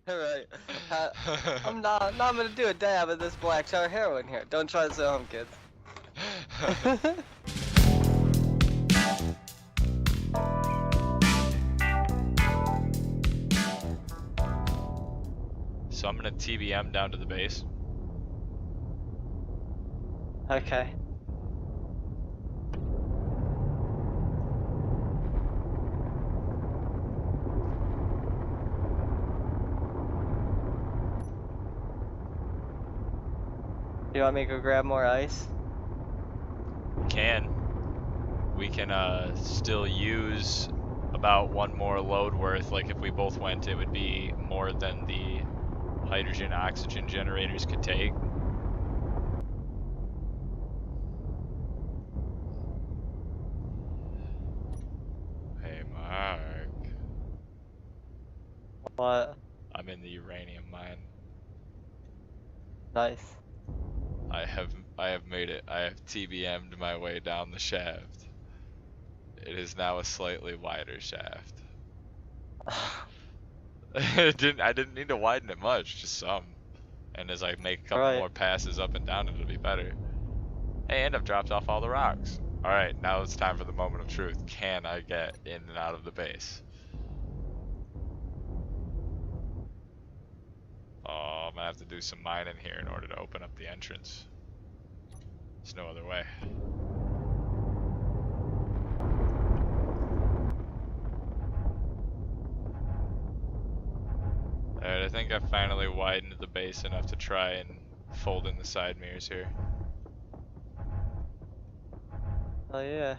Right. Uh, I'm gonna do a dab of this black tar heroin here. Don't try this at home, kids. So I'm gonna TBM down to the base. Okay. You want me to go grab more ice? We can still use about one more load worth. Like if we both went, it would be more than the hydrogen oxygen generators could take. Hey Mark. What? I'm in the uranium mine. Nice. I have made it. I have TBM'd my way down the shaft. It is now a slightly wider shaft. I didn't need to widen it much, just some. And as I make a couple more passes up and down, it'll be better. And I've dropped off all the rocks. Alright, now it's time for the moment of truth. Can I get in and out of the base? Oh, I'm gonna have to do some mining here in order to open up the entrance. There's no other way. Alright, I think I finally widened the base enough to try and fold in the side mirrors here. Oh yeah.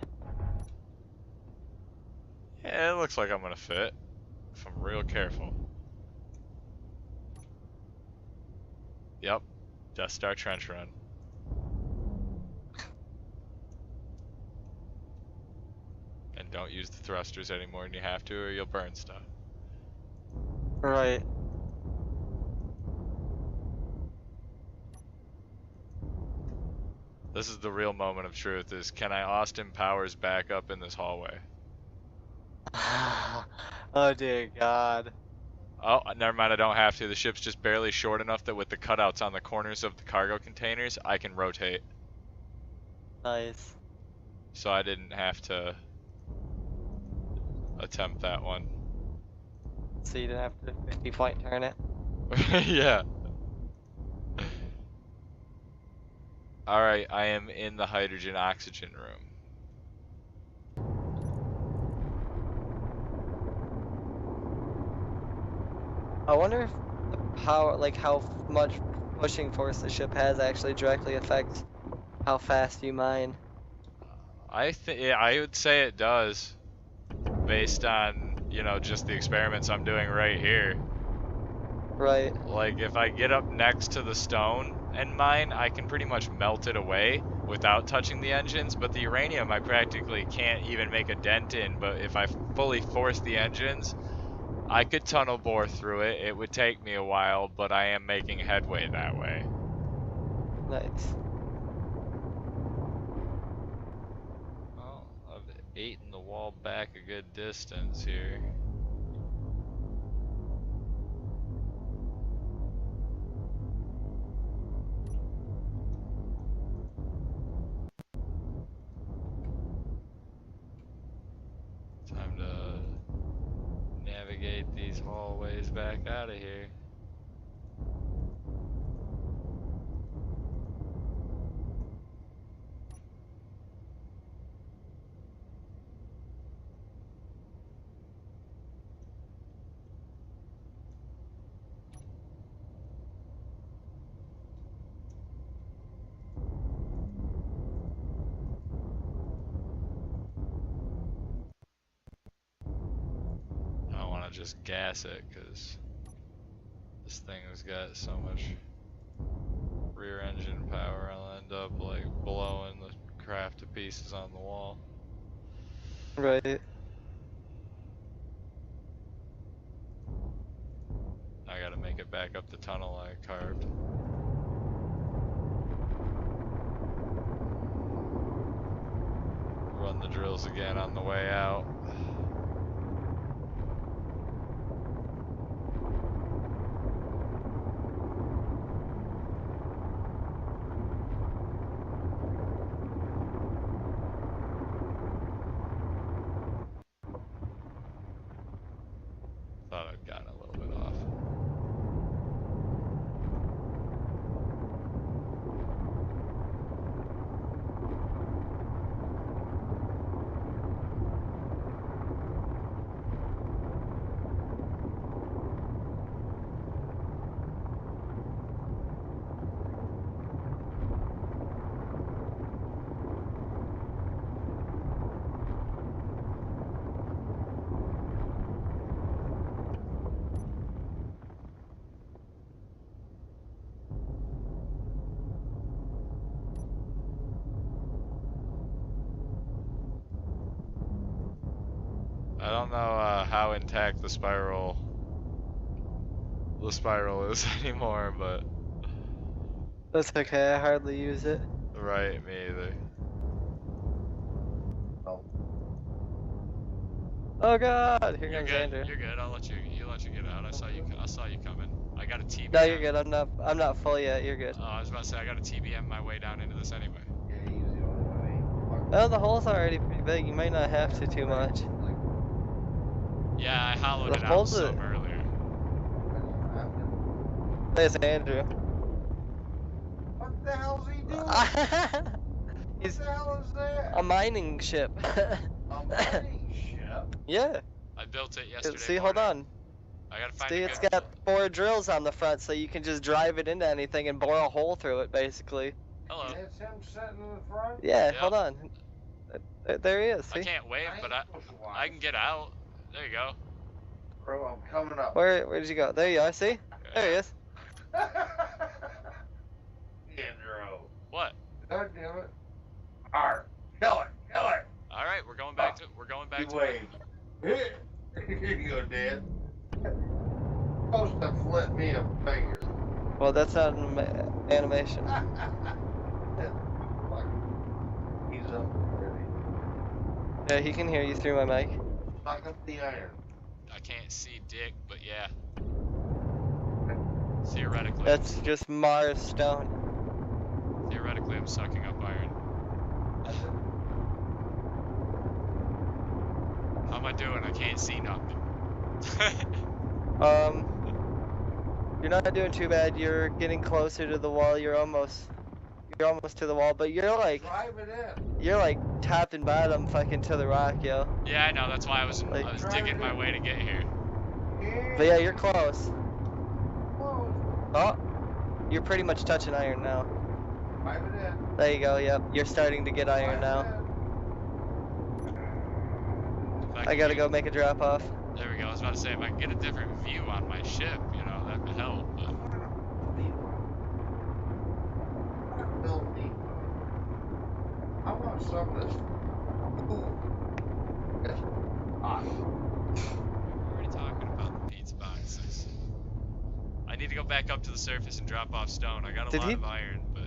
Yeah, it looks like I'm gonna fit, if I'm real careful. Yep, Death Star trench run. And don't use the thrusters any more than you have to or you'll burn stuff. Right. This is the real moment of truth, is can I Austin Powers back up in this hallway? Oh dear God. Oh, never mind, I don't have to. The ship's just barely short enough that with the cutouts on the corners of the cargo containers, I can rotate. Nice. So I didn't have to attempt that one. So you didn't have to 50-point turn it. Yeah. Alright, I am in the hydrogen oxygen room. I wonder if the power, like how much pushing force the ship has, actually directly affects how fast you mine. Yeah, I would say it does, based on, you know, just the experiments I'm doing right here. Right. Like, if I get up next to the stone and mine, I can pretty much melt it away without touching the engines, but the uranium I practically can't even make a dent in, but if I fully force the engines, I could tunnel bore through it. It would take me a while, but I am making headway that way. Nice. Well, I've eaten the wall back a good distance here. Time to navigate these hallways back out of here. I don't want to just gas it because this thing has got so much rear engine power. I'll end up like blowing the craft to pieces on the wall. Right. I gotta make it back up the tunnel I carved. Run the drills again on the way out. thought I'd gotten a little bit off. I don't know how intact the spiral is anymore, but That's okay, I hardly use it. right, me either. Oh god, here You're comes good. Andrew. You're good. I'll let you get out. I saw you coming. I got a TBM. No, you're good. I'm not full yet. You're good. I was about to say I got a TBM my way down into this anyway. Well, the hole's already pretty big. You might not have to too much. Yeah, I hollowed The it out hole's some earlier. There's Andrew. What the hell's he doing? He's What the hell is that? a mining ship. A mining ship? Yeah. I built it yesterday. See, hold on. I gotta find See, a it's good... got 4 drills on the front, so you can just drive it into anything and bore a hole through it, basically. Hello. It's him sitting in the front? Yeah, Yep. hold on. There he is, see? I can't wave, but I can get out. There you go. Bro, I'm coming up. Where did you go? There you are, see? There he is. Andrew. What? God damn it. Alright, kill it. All right, we're going back to You wave. Here you go, Dad. Supposed to flip me a finger. Well, that's not an animation. He's up already. Yeah, he can hear you through my mic. Suck up the iron. I can't see dick, but yeah. Theoretically. That's just Mars stone. Theoretically, I'm sucking up iron. How am I doing? I can't see nothing. You're not doing too bad. You're getting closer to the wall. You're almost to the wall, but you're like Drive it in. you're like top and bottom fucking to the rock, yo. Yeah, I know. That's why I was Like- digging my way to get here. But yeah, you're close. Close. Oh, you're pretty much touching iron now. Drive it in. There you go. Yep, you're starting to get iron now. I gotta go make a drop off. There we go. I was about to say, if I can get a different view on my ship, you know, that would help. But... I want some of this. It's hot. We're already talking about the pizza boxes. I need to go back up to the surface and drop off stone. I got a lot of iron, but...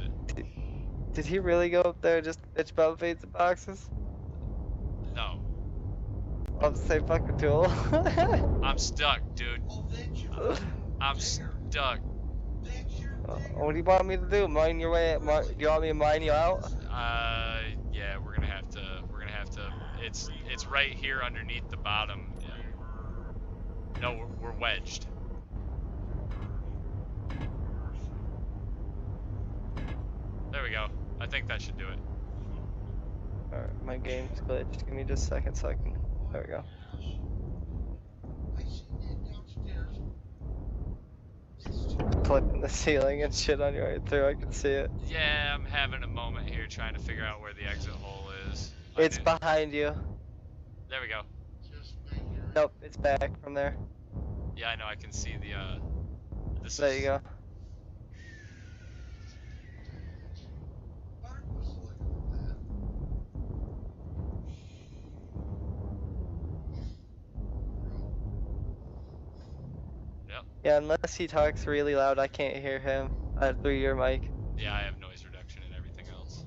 Did he really go up there just bitch about pizza boxes? No. I'll say fucking tool. I'm stuck, dude. I'm stuck. What do you want me to do? Mine your way? Do you want me to mine you out? Yeah, we're gonna have to. It's right here underneath the bottom. No, we're wedged. There we go. I think that should do it. Alright, my game's glitched. Give me just a second so I can. There we go. Clipping the ceiling and shit on your way through, I can see it. Yeah, I'm having a moment here trying to figure out where the exit hole is. It's behind you. There we go. Nope, it's back from there. Yeah, I know. I can see the. There you go. Yep. Yeah, unless he talks really loud, I can't hear him through your mic. Yeah, I have noise reduction and everything else.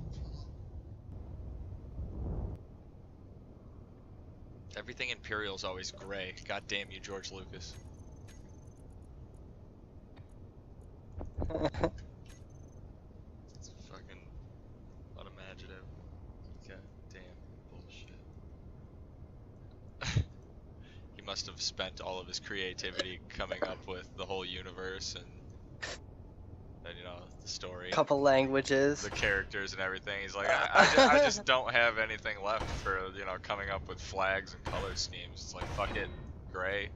Everything Imperial's always gray. God damn you, George Lucas. It's fucking unimaginative. God damn bullshit. He must have spent all of his creativity coming up with the whole universe and you know, the story, Couple languages. the characters and everything. He's like, I just don't have anything left for, you know, coming up with flags and color schemes. It's like, fuck it, gray.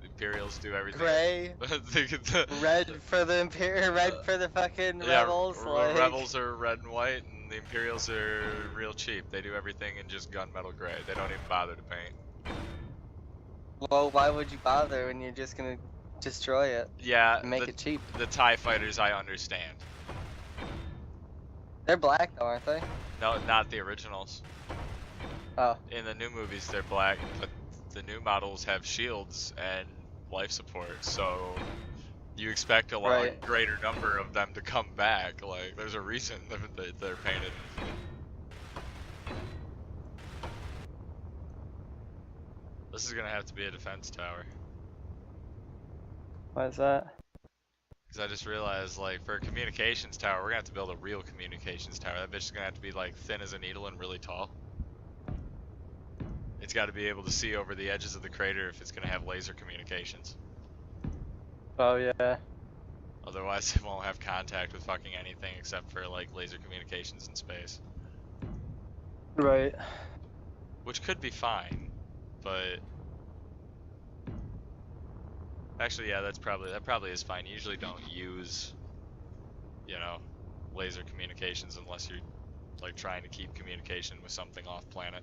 The Imperials do everything. Gray. Red for the red for the fucking rebels. Like... Rebels are red and white, and the Imperials are real cheap. They do everything in just gunmetal gray. They don't even bother to paint. Well, why would you bother when you're just gonna destroy it? Yeah, and make it cheap. The TIE fighters, I understand. They're black though, aren't they? No, not the originals. Oh. In the new movies, they're black, but the new models have shields and life support, so you expect a lot greater number of them to come back. Like, there's a reason that they're painted. This is gonna have to be a defense tower. Why is that? Because I just realized, like, for a communications tower, we're gonna have to build a real communications tower. That bitch is gonna have to be, like, thin as a needle and really tall. It's got to be able to see over the edges of the crater if it's gonna have laser communications. Oh yeah. Otherwise, it won't have contact with fucking anything except for, like, laser communications in space. Right. Which could be fine, but... Actually, yeah, that probably is fine. You usually don't use, you know, laser communications unless you're, like, trying to keep communication with something off planet.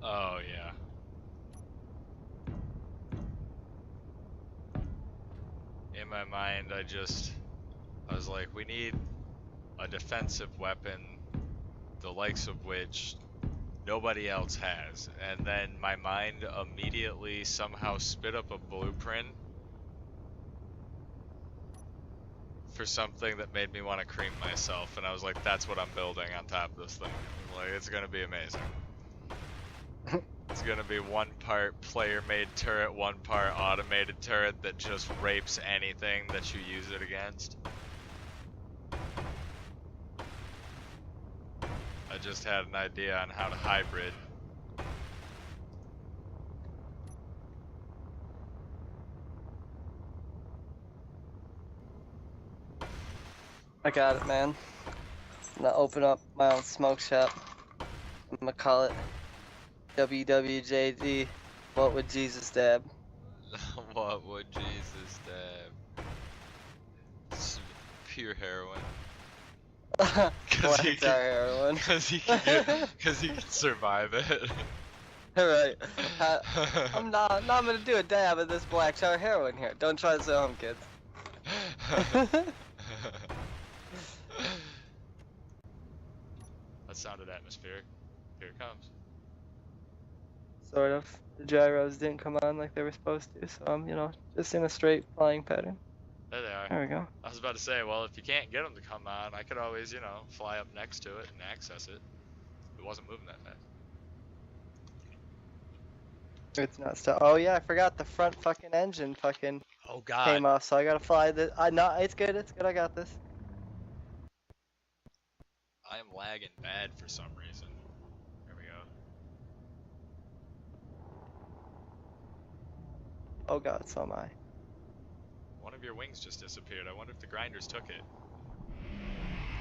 Oh, yeah. In my mind, I was like, we need a defensive weapon, the likes of which nobody else has. And then my mind immediately somehow spit up a blueprint for something that made me want to cream myself. And I was like, that's what I'm building on top of this thing. Like, it's gonna be amazing. It's gonna be one part player-made turret, one part automated turret that just rapes anything that you use it against. I just had an idea on how to hybrid. I got it, man. I'm gonna open up my own smoke shop. I'm gonna call it WWJD. What would Jesus dab? What would Jesus dab? It's pure heroin. Why is our heroin? Because he can survive it. Alright. I'm not gonna do a dab of this black tar heroin here. Don't try this at home, kids. That sounded atmospheric. Here it comes. Sort of. The gyros didn't come on like they were supposed to, so I'm, you know, just in a straight flying pattern. There they are. There we go. I was about to say, well, if you can't get them to come on, I could always, you know, fly up next to it and access it. It wasn't moving that fast. It's not stuff. Oh yeah, I forgot the front fucking engine fucking came off, so I gotta fly the. No, it's good. It's good. I got this. I am lagging bad for some reason. There we go. Oh god, so am I. One of your wings just disappeared. I wonder if the grinders took it.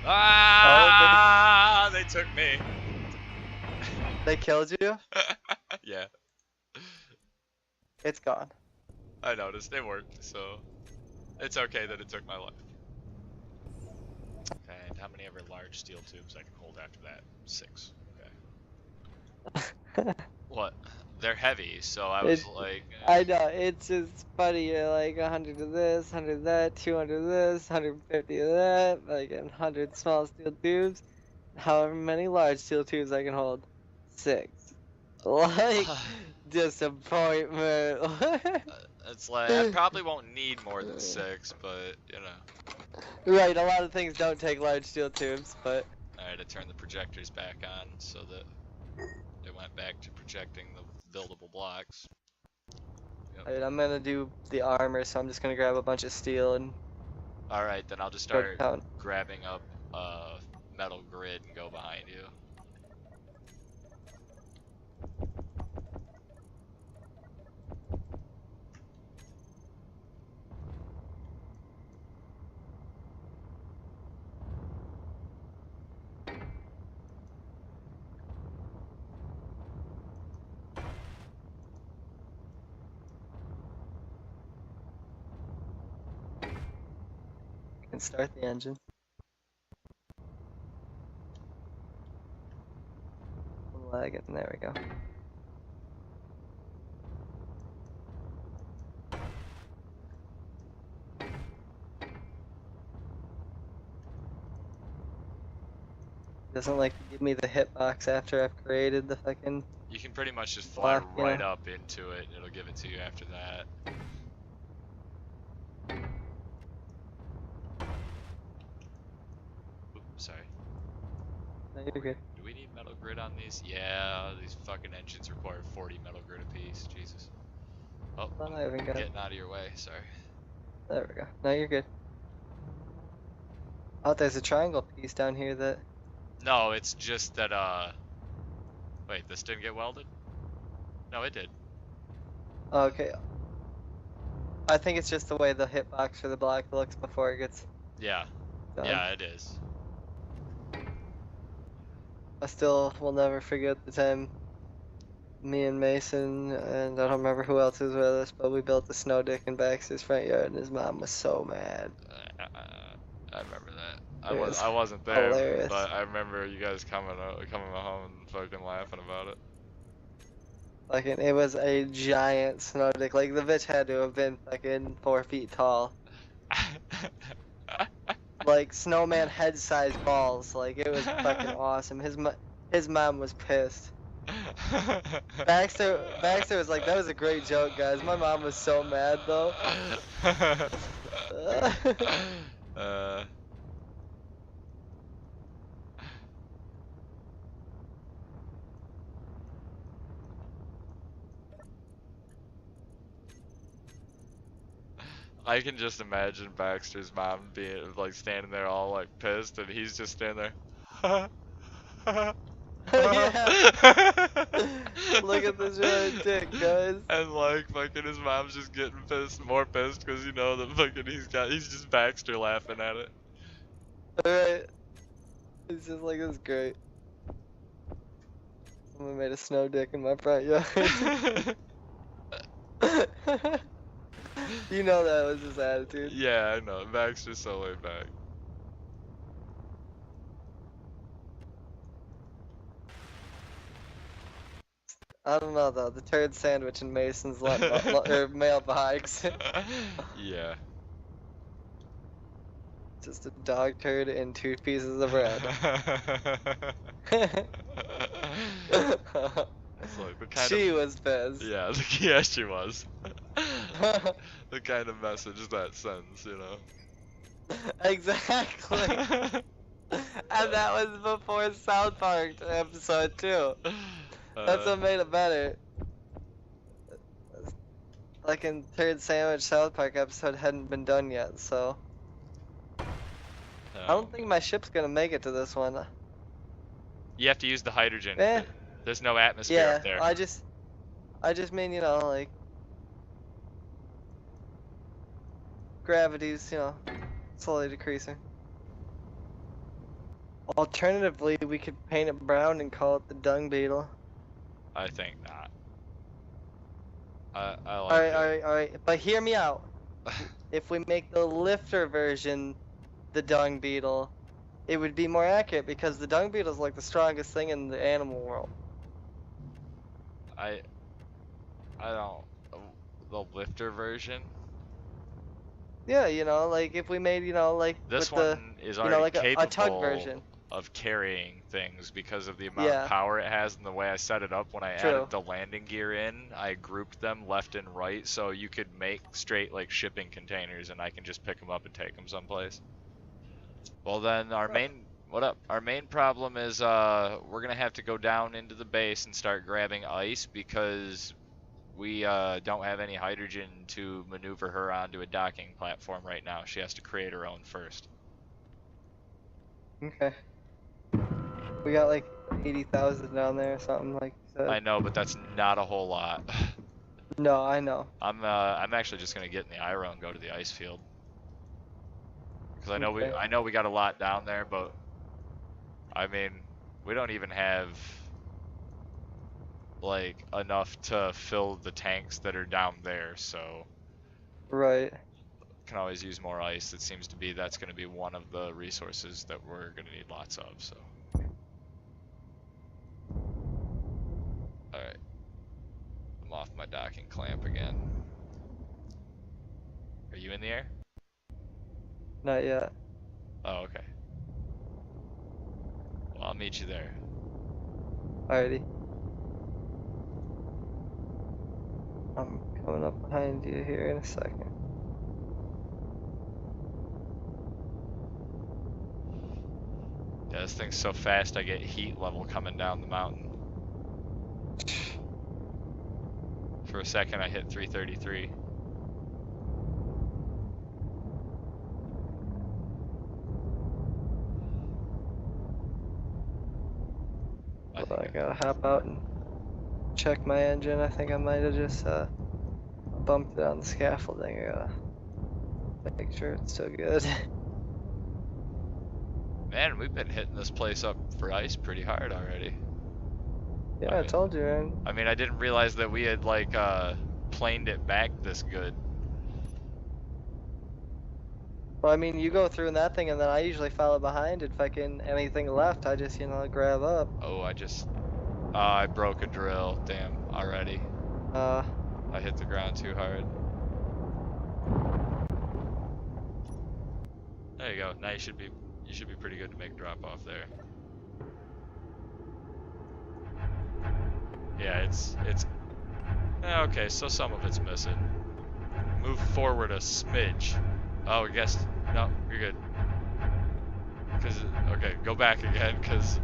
Ah! Oh, they took me. They killed you? Yeah. It's gone. I noticed. They worked, so it's okay that it took my life. And how many ever large steel tubes I can hold after that? 6. Okay. What? They're heavy, so I was like... I know, it's just funny, you're like 100 of this, 100 of that, 200 of this, 150 of that, like 100 small steel tubes. However many large steel tubes I can hold. 6. Like, disappointment. It's like, I probably won't need more than 6, but, you know. Right, a lot of things don't take large steel tubes, but... Alright, I turned the projectors back on so that it went back to projecting the buildable blocks. Yep. Alright, I'm gonna do the armor, so I'm just gonna grab a bunch of steel and... Alright, then I'll just start grabbing up a metal grid and go behind you. can start the engine. Lag it, and there we go. Doesn't like to give me the hitbox after I've created the fucking. You can pretty much just fly block, right yeah. up into it, and it'll give it to you after that. Oops, sorry. No, you're good. Do we need metal grid on these? Yeah, these fucking engines require 40 metal grid apiece. Jesus. Oh, Well, I haven't got it. getting out of your way. Sorry. There we go. No, you're good. Oh, there's a triangle piece down here that. No, it's just that, wait, this didn't get welded? No, it did. Okay. I think it's just the way the hitbox for the block looks before it gets Yeah. done. Yeah, it is. I still will never forget the time me and Mason, and I don't remember who else was with us, but we built the snow dick in Baxter's front yard, and his mom was so mad. I remember that. It I wasn't there, hilarious. but I remember you guys coming home and fucking laughing about it. Fucking, it was a giant snow dick. Like, the bitch had to have been fucking 4 feet tall. Like, snowman head-sized balls. Like, it was fucking awesome. His mom was pissed. Baxter was like, that was a great joke, guys. My mom was so mad, though. I can just imagine Baxter's mom being like standing there all like pissed, and he's just standing there. Yeah. Look at this giant dick, guys. And like fucking his mom's just getting pissed, more pissed, because you know that fucking he's just Baxter laughing at it. Alright. It's just like, this is great. Someone made a snow dick in my front yard. You know that was his attitude. Yeah, I know. Baxter's so laid back. I don't know though, the turd sandwich in Mason's mailbox. Yeah. Just a dog turd and 2 pieces of bread. It's like the kind She of, was pissed. yeah, yeah, she was. The kind of message that sends, you know. Exactly. And that was before South Park episode 2. That's what made it better. Like in Turd Sandwich South Park episode hadn't been done yet, so. I don't think my ship's gonna make it to this one. You have to use the hydrogen. Eh. There's no atmosphere up there. I just mean, you know, like, gravity's, you know, slowly decreasing. Alternatively, we could paint it brown and call it the Dung Beetle. I think not. I like it. Alright, but hear me out. If we make the lifter version the Dung Beetle, it would be more accurate because the Dung Beetle is like the strongest thing in the animal world. I don't. The lifter version. Yeah, you know, like if we made, you know, like This with one is you know, already like a tug capable version. of carrying things because of the amount Yeah. of power it has and the way I set it up when I True. added the landing gear in. I grouped them left and right so you could make straight like shipping containers and I can just pick them up and take them someplace. Well then our main problem is we're gonna have to go down into the base and start grabbing ice because we don't have any hydrogen to maneuver her onto a docking platform right now. She has to create her own first. Okay. We got like 80,000 down there or something like that. I know, but that's not a whole lot. No, I know. I'm actually just gonna get in the Airò and go to the ice field. Because Okay. I know we got a lot down there, but I mean we don't even have like enough to fill the tanks that are down there, so Right. can always use more ice. It seems to be that's going to be one of the resources that we're going to need lots of, so. Alright. I'm off my docking clamp again. Are you in the air? Not yet. Oh, okay. Well, I'll meet you there. Alrighty. I'm coming up behind you here in a second. Yeah, this thing's so fast I get heat level coming down the mountain. For a second I hit 333. I gotta hop out and check my engine. I think I might have just bumped it on the scaffolding. I gotta make sure it's still good. Man, we've been hitting this place up for ice pretty hard already. Yeah, I told you, man. I mean, I didn't realize that we had like planed it back this good. Well, I mean, you go through in that thing, and then I usually follow behind. If I can anything left, I just grab up. Oh, I broke a drill. Damn, already. I hit the ground too hard. There you go. Now you should be pretty good to make drop off there. Yeah, it's okay, so some of it's missing. Move forward a smidge. Oh, I guess no, you're good. Okay, go back again, cause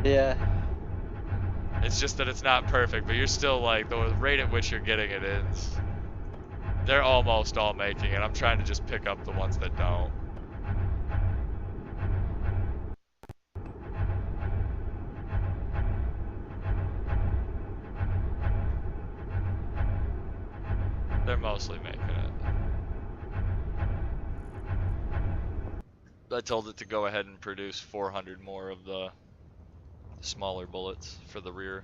yeah, it's just that it's not perfect, but you're still like the rate at which you're getting it is. They're almost all making it. I'm trying to just pick up the ones that don't. They're mostly making it. I told it to go ahead and produce 400 more of the smaller bullets for the rear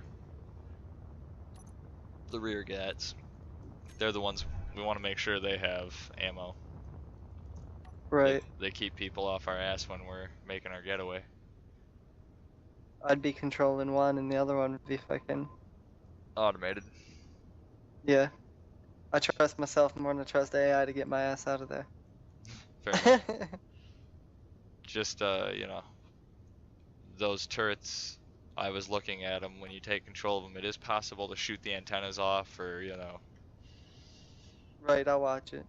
gats. They're the ones we want to make sure they have ammo. right. They keep people off our ass when we're making our getaway. I'd be controlling one, and the other one would be fucking Automated. Yeah. I trust myself more than I trust AI to get my ass out of there. Fair enough. Just, you know, those turrets, I was looking at them. When you take control of them, it is possible to shoot the antennas off, or, you know. Right, I'll watch it.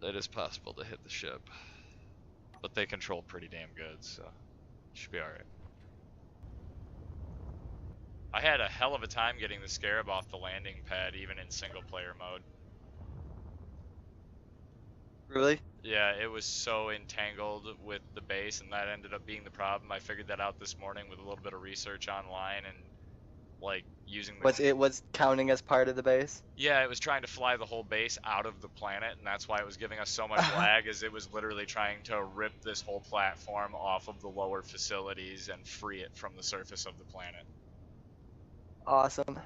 It is possible to hit the ship. But they control pretty damn good, so it should be alright. I had a hell of a time getting the Scarab off the landing pad, even in single player mode. Really? Yeah, it was so entangled with the base, and that ended up being the problem. I figured that out this morning with a little bit of research online, and like using the... It was counting as part of the base? Yeah, it was trying to fly the whole base out of the planet, and that's why it was giving us so much lag, is it was literally trying to rip this whole platform off of the lower facilities and free it from the surface of the planet. Awesome.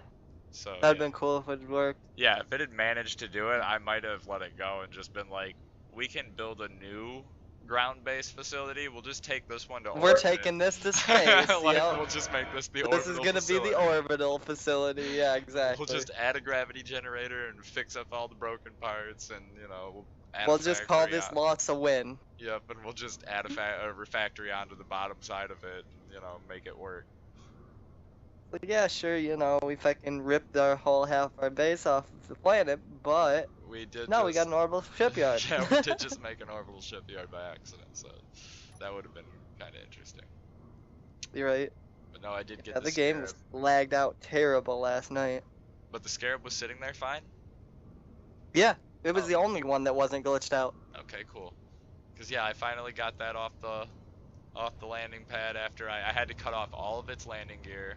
So that'd been cool if it worked. Yeah, if it had managed to do it, I might have let it go and just been like, we can build a new ground-based facility. We'll just take this one to orbit. We're taking this to space. We'll just make this the orbital facility. This is gonna be the orbital facility. Yeah, exactly. We'll just add a gravity generator and fix up all the broken parts, and you know, we'll just call this loss a win. Yep, and we'll just add a refactory onto the bottom side of it, and, you know, make it work. But yeah, sure, you know, we fucking ripped our whole half our base off of the planet, but we did. No, we got an orbital shipyard. Yeah, we did just make an orbital shipyard by accident, so that would have been kind of interesting. You're right. But no, I did get the game was lagged out terrible last night. But the Scarab was sitting there fine? Yeah, it was the only one that wasn't glitched out. Okay, cool. Because yeah, I finally got that off the landing pad after I had to cut off all of its landing gear,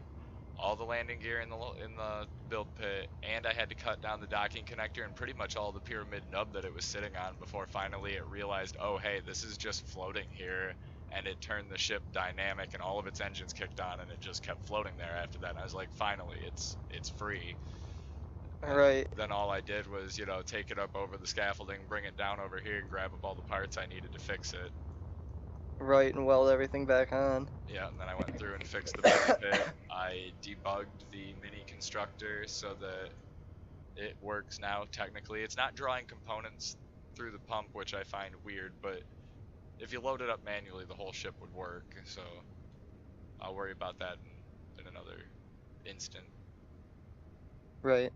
all the landing gear in the build pit, and I had to cut down the docking connector and pretty much all the pyramid nub that it was sitting on before finally it realized, oh hey, this is just floating here, and it turned the ship dynamic and all of its engines kicked on and it just kept floating there after that. And I was like, finally, it's free. Right. Then all I did was, you know, take it up over the scaffolding, bring it down over here, and grab up all the parts I needed to fix it. Right, and weld everything back on. Yeah, and then I went through and fixed the belly pit. I debugged the Mini-Constructor so that it works now, technically. It's not drawing components through the pump, which I find weird, but if you load it up manually, the whole ship would work, so I'll worry about that in another instant. Right.